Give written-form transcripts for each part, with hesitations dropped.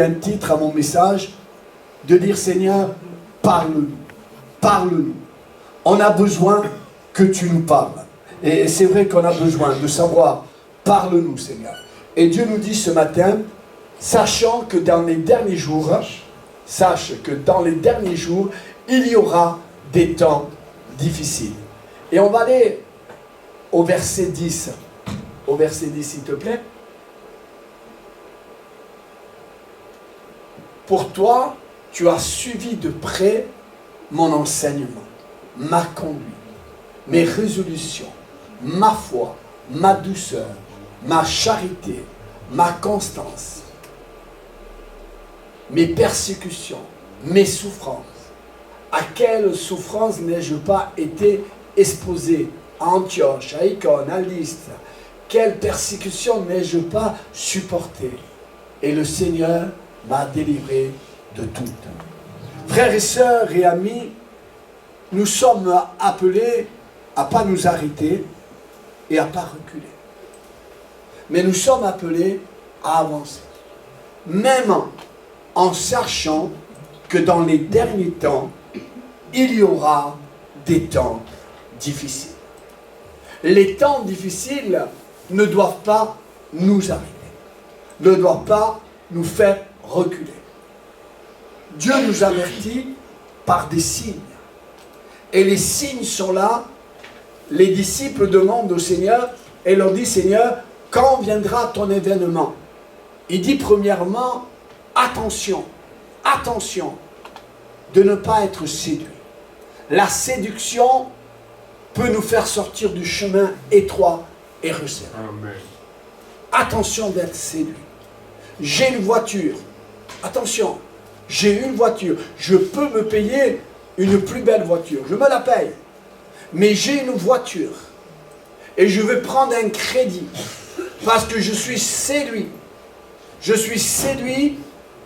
un titre à mon message, de dire Seigneur, parle-nous, parle-nous. On a besoin que tu nous parles. Et c'est vrai qu'on a besoin de savoir, parle-nous Seigneur. Et Dieu nous dit ce matin, sachant que dans les derniers jours, sache que dans les derniers jours, il y aura des temps difficiles. Et on va aller au verset 10. Au verset 10, s'il te plaît. Pour toi, tu as suivi de près mon enseignement, ma conduite, mes résolutions, ma foi, ma douceur, ma charité, ma constance, mes persécutions, mes souffrances. À quelle souffrance n'ai-je pas été exposé à Antioche, à Icône, à Lystre? Quelle persécution n'ai-je pas supporté? Et le Seigneur m'a délivré de toutes. Frères et sœurs et amis, nous sommes appelés à ne pas nous arrêter et à ne pas reculer. Mais nous sommes appelés à avancer. Même en sachant que dans les derniers temps, il y aura des temps difficiles. Les temps difficiles ne doivent pas nous arrêter, ne doivent pas nous faire reculer. Dieu nous avertit par des signes. Et les signes sont là. Les disciples demandent au Seigneur et leur disent, Seigneur, quand viendra ton événement? Il dit premièrement, attention, attention de ne pas être séduit. La séduction peut nous faire sortir du chemin étroit et resserré. Attention d'être séduit. J'ai une voiture. Attention, j'ai une voiture. Je peux me payer une plus belle voiture. Je me la paye. Mais j'ai une voiture. Et je vais prendre un crédit. Parce que je suis séduit. Je suis séduit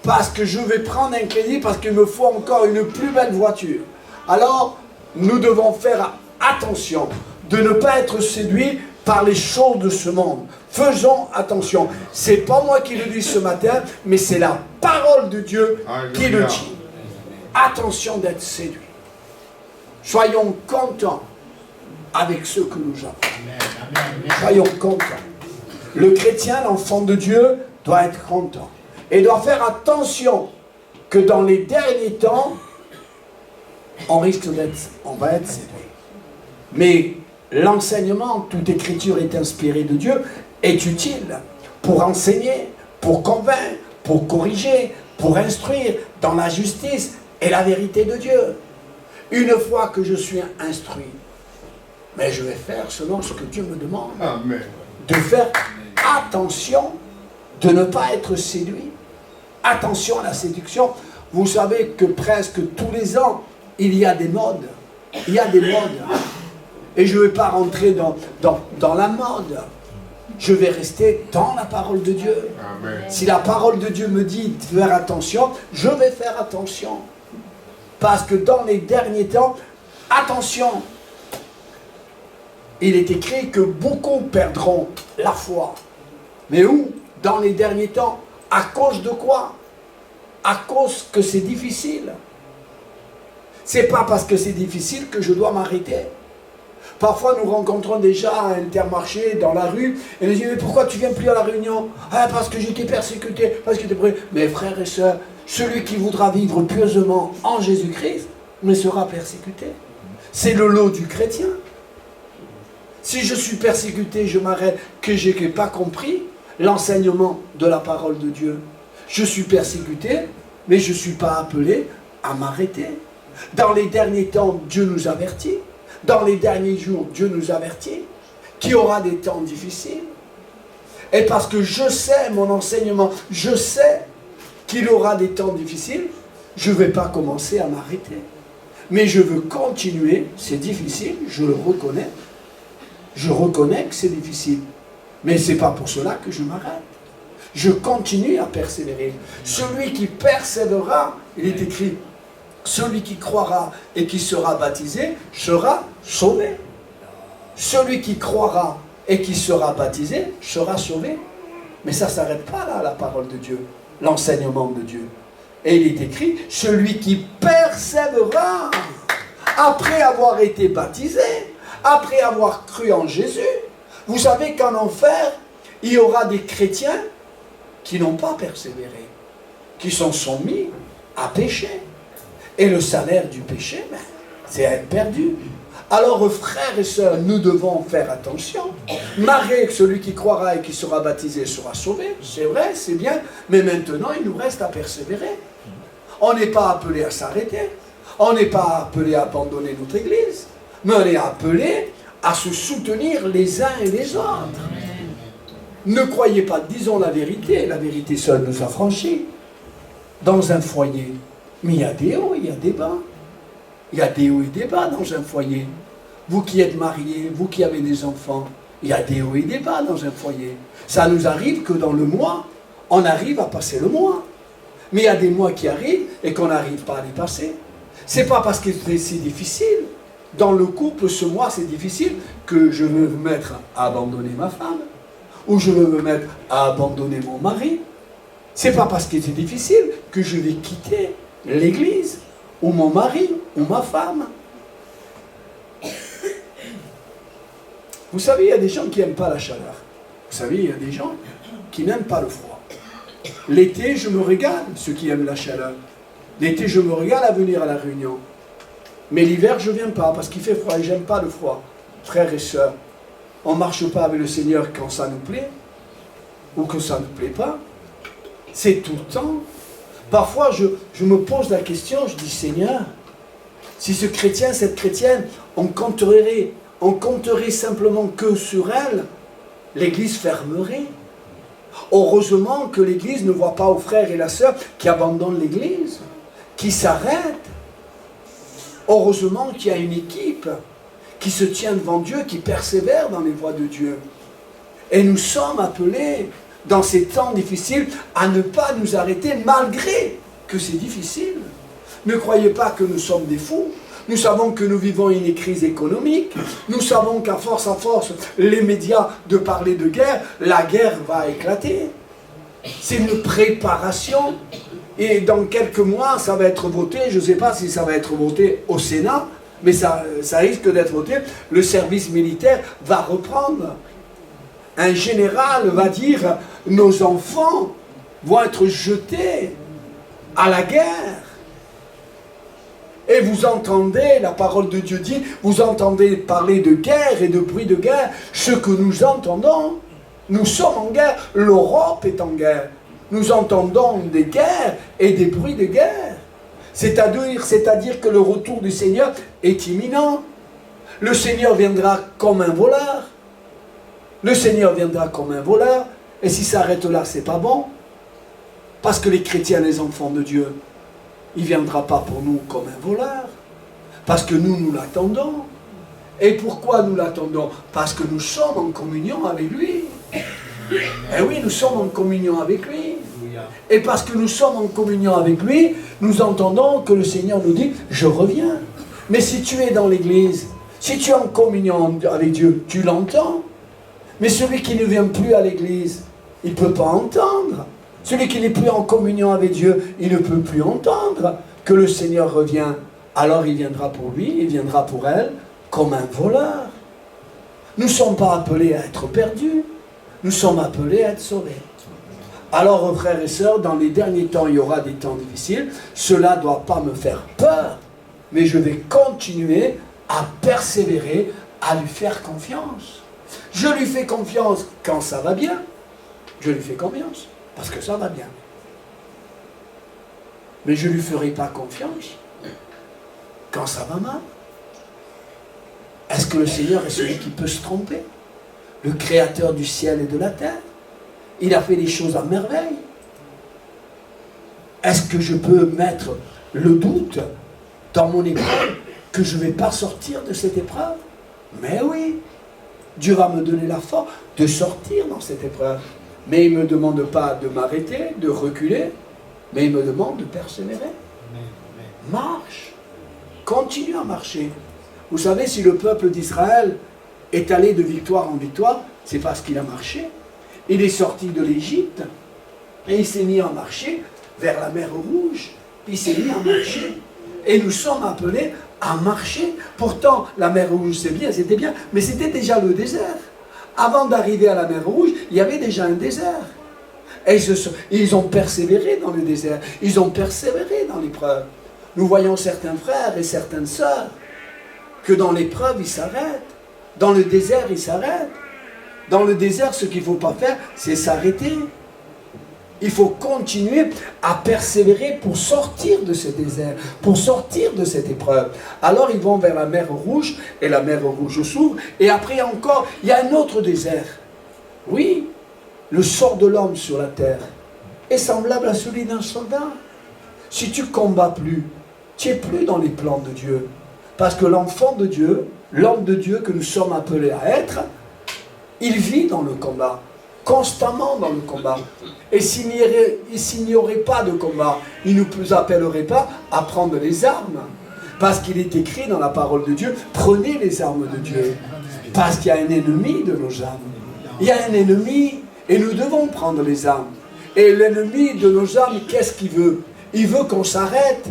parce que je vais prendre un crédit parce qu'il me faut encore une plus belle voiture. Alors, nous devons faire attention de ne pas être séduit par les choses de ce monde. Faisons attention. Ce n'est pas moi qui le dis ce matin, mais c'est la parole de Dieu qui le dit. Attention d'être séduit. Soyons contents avec ce que nous avons. Soyons contents. Le chrétien, l'enfant de Dieu, doit être content. Et doit faire attention que dans les derniers temps, on va être séduit. Mais l'enseignement, toute écriture est inspirée de Dieu, est utile pour enseigner, pour convaincre, pour corriger, pour instruire dans la justice et la vérité de Dieu. Une fois que je suis instruit, mais je vais faire selon ce que Dieu me demande. Amen. De faire attention, de ne pas être séduit. Attention à la séduction. Vous savez que presque tous les ans, il y a des modes. Il y a des modes. Et je ne vais pas rentrer dans la mode. Je vais rester dans la parole de Dieu. Amen. Si la parole de Dieu me dit de faire attention, je vais faire attention. Parce que dans les derniers temps, attention, il est écrit que beaucoup perdront la foi. Mais où? Dans les derniers temps. À cause de quoi? À cause que c'est difficile. C'est pas parce que c'est difficile que je dois m'arrêter. Parfois, nous rencontrons des gens à Intermarché, dans la rue, et nous disons, mais pourquoi tu ne viens plus à la réunion? Ah, parce que j'étais persécuté, parce que j'étais prêt. Mais frères et sœurs, celui qui voudra vivre pieusement en Jésus-Christ ne sera persécuté. C'est le lot du chrétien. Si je suis persécuté, je m'arrête, que je n'ai pas compris l'enseignement de la parole de Dieu. Je suis persécuté, mais je ne suis pas appelé à m'arrêter. Dans les derniers temps, Dieu nous avertit. Dans les derniers jours, Dieu nous avertit qu'il y aura des temps difficiles. Et parce que je sais mon enseignement, je sais qu'il y aura des temps difficiles, je ne vais pas commencer à m'arrêter. Mais je veux continuer, c'est difficile, je le reconnais. Je reconnais que c'est difficile. Mais ce n'est pas pour cela que je m'arrête. Je continue à persévérer. Celui qui persévérera, il est écrit, celui qui croira et qui sera baptisé sera sauvé. Celui qui croira et qui sera baptisé sera sauvé. Mais ça ne s'arrête pas là, la parole de Dieu. l'enseignement de Dieu. Et il est écrit, celui qui persévérera après avoir été baptisé, après avoir cru en Jésus. Vous savez qu'en enfer, il y aura des chrétiens qui n'ont pas persévéré, qui sont soumis à pécher. Et le salaire du péché, c'est être perdu. Alors, frères et sœurs, nous devons faire attention. Marie, celui qui croira et qui sera baptisé sera sauvé. C'est vrai, c'est bien. Mais maintenant, il nous reste à persévérer. On n'est pas appelé à s'arrêter. On n'est pas appelé à abandonner notre Église. Mais on est appelé à se soutenir les uns et les autres. Ne croyez pas, disons la vérité seule nous affranchit. Dans un foyer, mais il y a des hauts, il y a des bas. Il y a des hauts et des bas dans un foyer. Vous qui êtes mariés, vous qui avez des enfants, il y a des hauts et des bas dans un foyer. Ça nous arrive que dans le mois, on arrive à passer le mois. Mais il y a des mois qui arrivent et qu'on n'arrive pas à les passer. C'est pas parce que c'est si difficile. Dans le couple, ce mois, c'est difficile que je veux me mettre à abandonner ma femme. Ou je veux me mettre à abandonner mon mari. C'est pas parce que c'est difficile que je vais quitter l'église, ou mon mari, ou ma femme. Vous savez, il y a des gens qui n'aiment pas la chaleur. Vous savez, il y a des gens qui n'aiment pas le froid. L'été, je me régale, ceux qui aiment la chaleur. L'été, je me régale à venir à la réunion. Mais l'hiver, je ne viens pas, parce qu'il fait froid et j'aime pas le froid. Frères et sœurs, on ne marche pas avec le Seigneur quand ça nous plaît, ou que ça ne nous plaît pas. C'est tout le temps. Parfois, je me pose la question, je dis, Seigneur, si ce chrétien, cette chrétienne, on compterait simplement que sur elle, l'Église fermerait. Heureusement que l'Église ne voit pas aux frères et la sœur qui abandonnent l'Église, qui s'arrêtent. Heureusement qu'il y a une équipe qui se tient devant Dieu, qui persévère dans les voies de Dieu. Et nous sommes appelés, dans ces temps difficiles, à ne pas nous arrêter malgré que c'est difficile. Ne croyez pas que nous sommes des fous. Nous savons que nous vivons une crise économique. Nous savons qu'à force, les médias de parler de guerre, la guerre va éclater. C'est une préparation. Et dans quelques mois, ça va être voté. Je ne sais pas si ça va être voté au Sénat, mais ça risque d'être voté. Le service militaire va reprendre. Un général va dire, nos enfants vont être jetés à la guerre. Et vous entendez, la parole de Dieu dit, vous entendez parler de guerre et de bruit de guerre. Ce que nous entendons, nous sommes en guerre, l'Europe est en guerre. Nous entendons des guerres et des bruits de guerre. C'est-à-dire que le retour du Seigneur est imminent. Le Seigneur viendra comme un voleur. Le Seigneur viendra comme un voleur. Et si ça arrête là, c'est pas bon. Parce que les chrétiens, les enfants de Dieu, il ne viendra pas pour nous comme un voleur. Parce que nous l'attendons. Et pourquoi nous l'attendons? Parce que nous sommes en communion avec lui. Et oui, nous sommes en communion avec lui. Et parce que nous sommes en communion avec lui, nous entendons que le Seigneur nous dit, je reviens. Mais si tu es dans l'église, si tu es en communion avec Dieu, tu l'entends. Mais celui qui ne vient plus à l'église, il ne peut pas entendre. Celui qui n'est plus en communion avec Dieu, il ne peut plus entendre que le Seigneur revient. Alors il viendra pour lui, il viendra pour elle, comme un voleur. Nous ne sommes pas appelés à être perdus, nous sommes appelés à être sauvés. Alors, frères et sœurs, dans les derniers temps, il y aura des temps difficiles. Cela ne doit pas me faire peur, mais je vais continuer à persévérer, à lui faire confiance. Je lui fais confiance quand ça va bien. Je lui fais confiance. Parce que ça va bien. Mais je ne lui ferai pas confiance quand ça va mal. Est-ce que le Seigneur est celui qui peut se tromper? Le créateur du ciel et de la terre. Il a fait des choses à merveille. Est-ce que je peux mettre le doute dans mon épreuve que je ne vais pas sortir de cette épreuve? Mais oui, Dieu va me donner la force de sortir dans cette épreuve. Mais il ne me demande pas de m'arrêter, de reculer, mais il me demande de persévérer. Marche. Continue à marcher. Vous savez, si le peuple d'Israël est allé de victoire en victoire, c'est parce qu'il a marché. Il est sorti de l'Égypte. Et il s'est mis à marcher vers la mer Rouge. Il s'est mis à marcher. Et nous sommes appelés à marcher. Pourtant, la mer Rouge, c'est bien, c'était bien, mais c'était déjà le désert. Avant d'arriver à la mer Rouge, il y avait déjà un désert. Et ils ont persévéré dans le désert. Ils ont persévéré dans l'épreuve. Nous voyons certains frères et certaines sœurs que dans l'épreuve, ils s'arrêtent. Dans le désert, ils s'arrêtent. Dans le désert, ce qu'il ne faut pas faire, c'est s'arrêter. Il faut continuer à persévérer pour sortir de ce désert, pour sortir de cette épreuve. Alors ils vont vers la mer Rouge, et la mer Rouge s'ouvre, et après encore, il y a un autre désert. Oui, le sort de l'homme sur la terre est semblable à celui d'un soldat. Si tu combats plus, tu n'es plus dans les plans de Dieu. Parce que l'enfant de Dieu, l'homme de Dieu que nous sommes appelés à être, il vit dans le combat, constamment dans le combat. Et s'il n'y aurait pas de combat, il ne nous appellerait pas à prendre les armes. Parce qu'il est écrit dans la parole de Dieu, prenez les armes de Dieu. Parce qu'il y a un ennemi de nos âmes. Il y a un ennemi et nous devons prendre les armes. Et l'ennemi de nos âmes, qu'est-ce qu'il veut? Il veut qu'on s'arrête.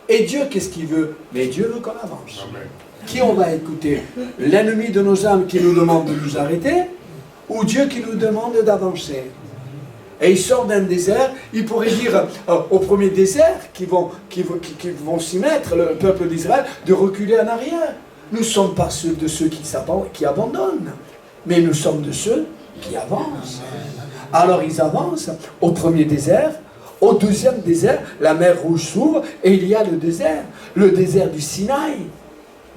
Et Dieu, qu'est-ce qu'il veut? Mais Dieu veut qu'on avance. Qui on va écouter? L'ennemi de nos âmes qui nous demande de nous arrêter, ou Dieu qui nous demande d'avancer? Et ils sortent d'un désert, il pourrait dire au premier désert qui vont s'y mettre, le peuple d'Israël, de reculer en arrière. Nous ne sommes pas ceux de ceux qui abandonnent, mais nous sommes de ceux qui avancent. Alors ils avancent au premier désert. Au deuxième désert, la mer Rouge s'ouvre et il y a le désert du Sinaï.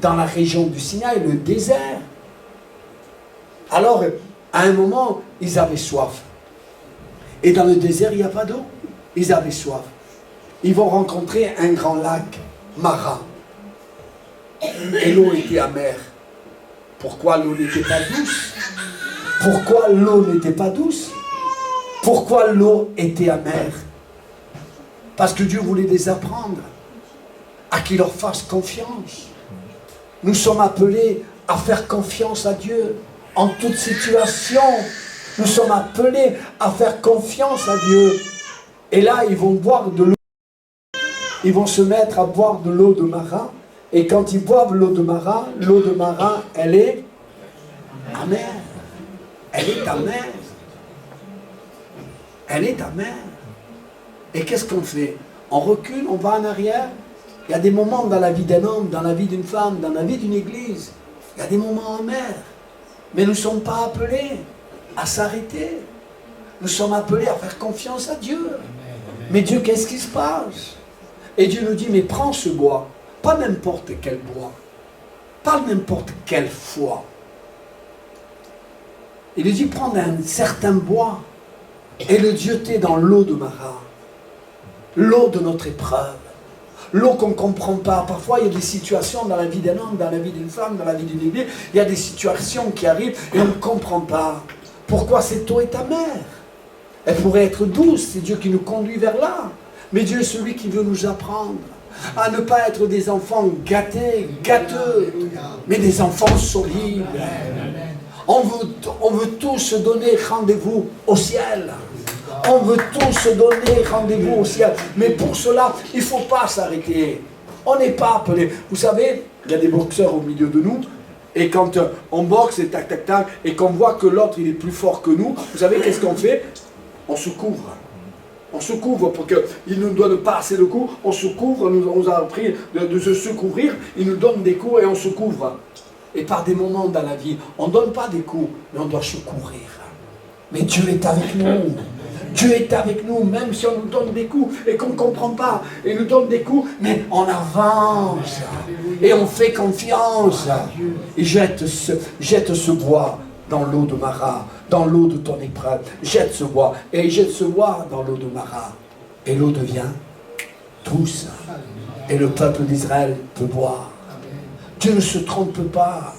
Dans la région du Sinaï, le désert. Alors, à un moment, ils avaient soif. Et dans le désert, il n'y a pas d'eau. Ils avaient soif. Ils vont rencontrer un grand lac, Mara. Et l'eau était amère. Pourquoi l'eau n'était pas douce? Pourquoi l'eau n'était pas douce? Pourquoi l'eau était amère? Parce que Dieu voulait les apprendre à qu'ils leur fassent confiance. Nous sommes appelés à faire confiance à Dieu en toute situation. Nous sommes appelés à faire confiance à Dieu. Et là, ils vont boire de l'eau. Ils vont se mettre à boire de l'eau de Mara. Et quand ils boivent l'eau de Mara, elle est amère. Elle est amère. Elle est amère. Et qu'est-ce qu'on fait? On recule, on va en arrière. Il y a des moments dans la vie d'un homme, dans la vie d'une femme, dans la vie d'une église. Il y a des moments amers. Mais nous ne sommes pas appelés à s'arrêter. Nous sommes appelés à faire confiance à Dieu. Mais Dieu, qu'est-ce qui se passe? Et Dieu nous dit, mais prends ce bois. Pas n'importe quel bois. Pas n'importe quelle foi. Il lui dit, prends un certain bois et le jeter dans l'eau de Mara. L'eau de notre épreuve. L'eau qu'on ne comprend pas. Parfois, il y a des situations dans la vie d'un homme, dans la vie d'une femme, dans la vie d'une église. Il y a des situations qui arrivent et on ne comprend pas. Pourquoi cette eau est amère? Elle pourrait être douce, c'est Dieu qui nous conduit vers là. Mais Dieu est celui qui veut nous apprendre à ne pas être des enfants gâtés, gâteux, mais des enfants solides. On veut tous se donner rendez-vous au ciel. On veut tous se donner rendez-vous au ciel. Mais pour cela, il ne faut pas s'arrêter. On n'est pas appelé. Vous savez, il y a des boxeurs au milieu de nous. Et quand on boxe, et tac, tac, tac, et qu'on voit que l'autre, il est plus fort que nous, vous savez, qu'est-ce qu'on fait? On se couvre. On se couvre pour qu'il ne nous donne pas assez de coups. On se couvre, on nous a appris de se couvrir. Il nous donne des coups et on se couvre. Et par des moments dans la vie, on ne donne pas des coups, mais on doit se couvrir. Mais Dieu est avec nous. Dieu est avec nous, même si on nous donne des coups et qu'on ne comprend pas. Il nous donne des coups, mais on avance. Et on fait confiance. Et jette ce bois dans l'eau de Mara, dans l'eau de ton épreuve. Jette ce bois. Et jette ce bois dans l'eau de Mara. Et l'eau devient douce. Et le peuple d'Israël peut boire. Dieu ne se trompe pas.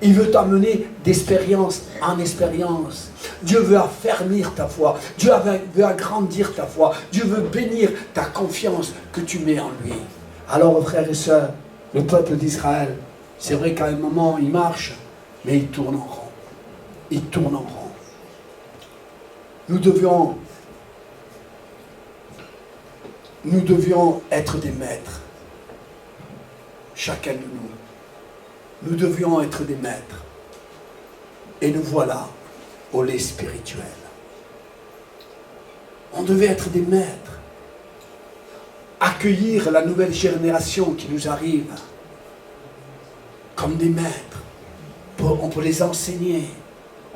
Il veut t'amener d'expérience en expérience. Dieu veut affermir ta foi. Dieu veut agrandir ta foi. Dieu veut bénir ta confiance que tu mets en lui. Alors, frères et sœurs, le peuple d'Israël, c'est vrai qu'à un moment, il marche, mais il tourne en rond. Il tourne en rond. Nous devions nous devions être des maîtres. Chacun de nous. Nous devions être des maîtres. Et nous voilà au lait spirituel. On devait être des maîtres. Accueillir la nouvelle génération qui nous arrive comme des maîtres. On peut les enseigner,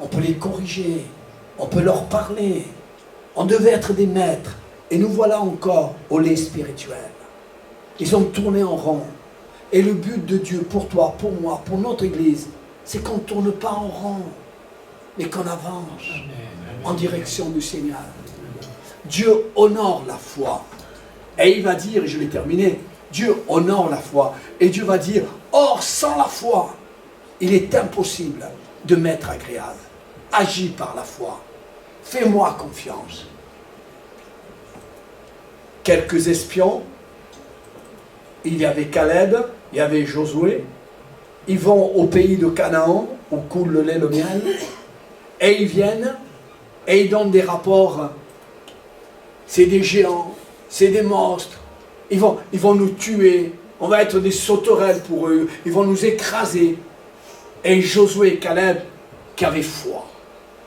on peut les corriger, on peut leur parler. On devait être des maîtres. Et nous voilà encore au lait spirituel. Ils ont tourné en rond. Et le but de Dieu pour toi, pour moi, pour notre Église, c'est qu'on ne tourne pas en rond, mais qu'on avance en direction du Seigneur. Dieu honore la foi. Et il va dire, et je vais terminer, Dieu honore la foi. Et Dieu va dire, or sans la foi, il est impossible de m'être agréable. Agis par la foi. Fais-moi confiance. Quelques espions, il y avait Caleb, il y avait Josué, ils vont au pays de Canaan, où coule le lait, le miel, et ils viennent, et ils donnent des rapports. C'est des géants, c'est des monstres, ils vont nous tuer, on va être des sauterelles pour eux, ils vont nous écraser. Et Josué et Caleb, qui avaient foi,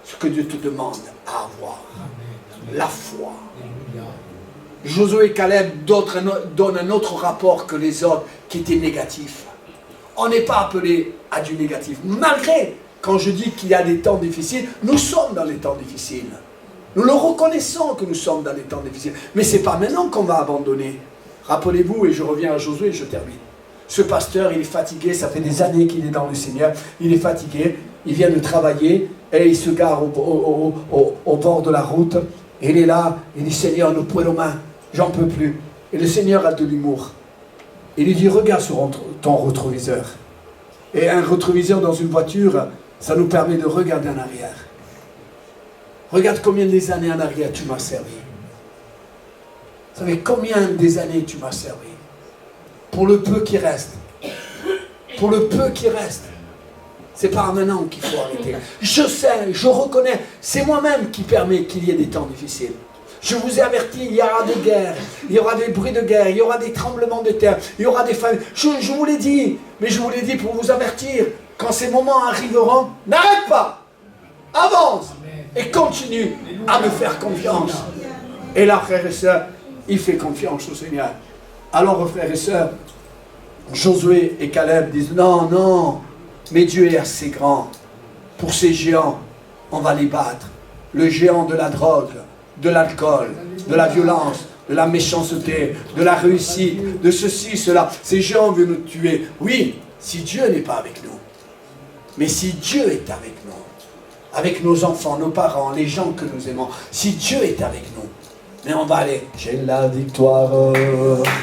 ce que Dieu te demande à avoir, la foi. Josué et Caleb donnent un autre rapport que les autres qui était négatif. On n'est pas appelé à du négatif. Malgré, quand je dis qu'il y a des temps difficiles, nous sommes dans les temps difficiles. Nous le reconnaissons que nous sommes dans les temps difficiles. Mais ce n'est pas maintenant qu'on va abandonner. Rappelez-vous, et je reviens à Josué et je termine. Ce pasteur, il est fatigué, ça fait des années qu'il est dans le Seigneur. Il est fatigué, il vient de travailler et il se gare au bord de la route. Et il est là, il dit, Seigneur, nous poings nos mains. J'en peux plus. Et le Seigneur a de l'humour. Il lui dit, regarde sur ton rétroviseur. Et un rétroviseur dans une voiture, ça nous permet de regarder en arrière. Regarde combien des années en arrière tu m'as servi. Vous savez combien des années tu m'as servi. Pour le peu qui reste. Pour le peu qui reste. C'est pas maintenant qu'il faut arrêter. Je sais, je reconnais, c'est moi-même qui permet qu'il y ait des temps difficiles. Je vous ai averti, il y aura des guerres, il y aura des bruits de guerre, il y aura des tremblements de terre, il y aura des famines. Je vous l'ai dit, mais je vous l'ai dit pour vous avertir. Quand ces moments arriveront, n'arrête pas, avance et continue à me faire confiance. Et là, frères et sœurs, il fait confiance au Seigneur. Alors, frères et sœurs, Josué et Caleb disent, non, non, mais Dieu est assez grand. Pour ces géants, on va les battre. Le géant de la drogue, de l'alcool, de la violence, de la méchanceté, de la réussite, de ceci, cela. Ces géants veulent nous tuer. Oui, si Dieu n'est pas avec nous. Mais si Dieu est avec nous, avec nos enfants, nos parents, les gens que nous aimons, si Dieu est avec nous, mais on va aller. J'ai la victoire,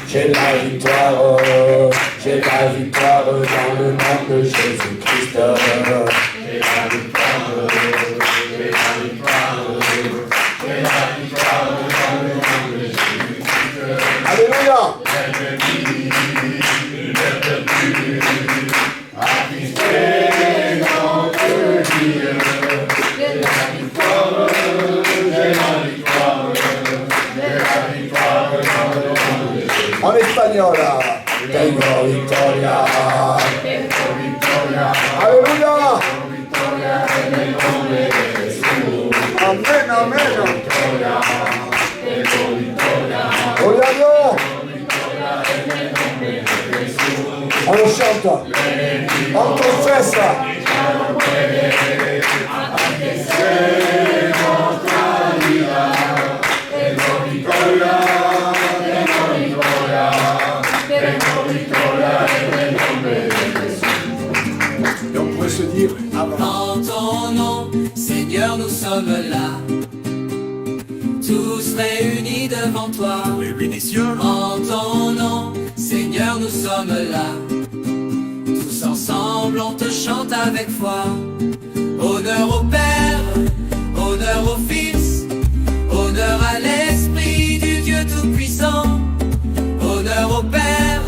j'ai la victoire, j'ai la victoire dans le nom de Jésus-Christ. J'ai la victoire, j'ai la victoire, j'ai la victoire dans le nom de Jésus-Christ. Alléluia. En espagnol, tengo victoria, alléluia, amen, amen, Oriano, on le chante, on confesse. Et on pourrait se dire, en ton nom, Seigneur, nous sommes là, tous réunis devant toi. En ton nom, Seigneur, nous sommes là, tous ensemble on te chante avec foi. Honneur au Père, honneur au Fils, honneur à l'Esprit du Dieu Tout-Puissant. Honneur au Père,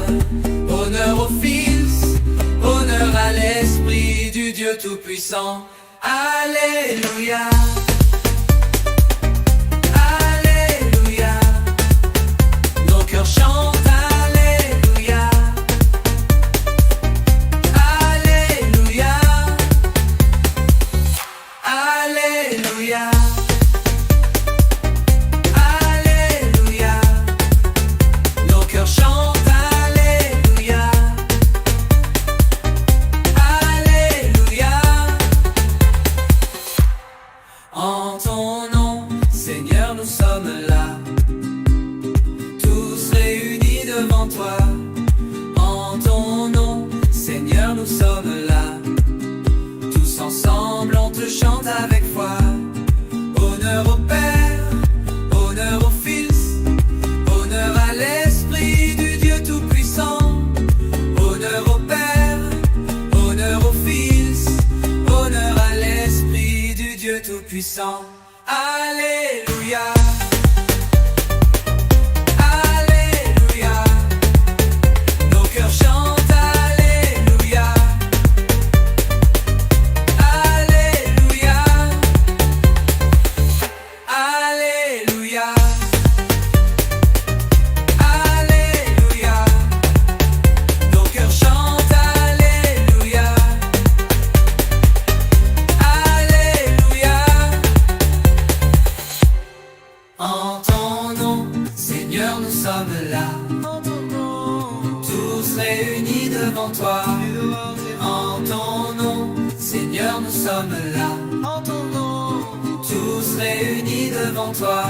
honneur au Fils, honneur à l'Esprit du Dieu Tout-Puissant. Alléluia. Alléluia. Donc devant toi. En ton nom, Seigneur, nous sommes là. Tous ensemble, on te chante avec foi. Honneur au Père, honneur au Fils, honneur à l'Esprit du Dieu Tout-Puissant. Honneur au Père, honneur au Fils, honneur à l'Esprit du Dieu Tout-Puissant. Alléluia. Alléluia. Nos cœurs chantent Alléluia. Alléluia. Alléluia. Alléluia. Nos cœurs chantent Alléluia. Alléluia. En ton nom, Seigneur, nous sommes là. Tous réunis devant toi. En ton nom, Seigneur, nous sommes là. Tous réunis devant toi.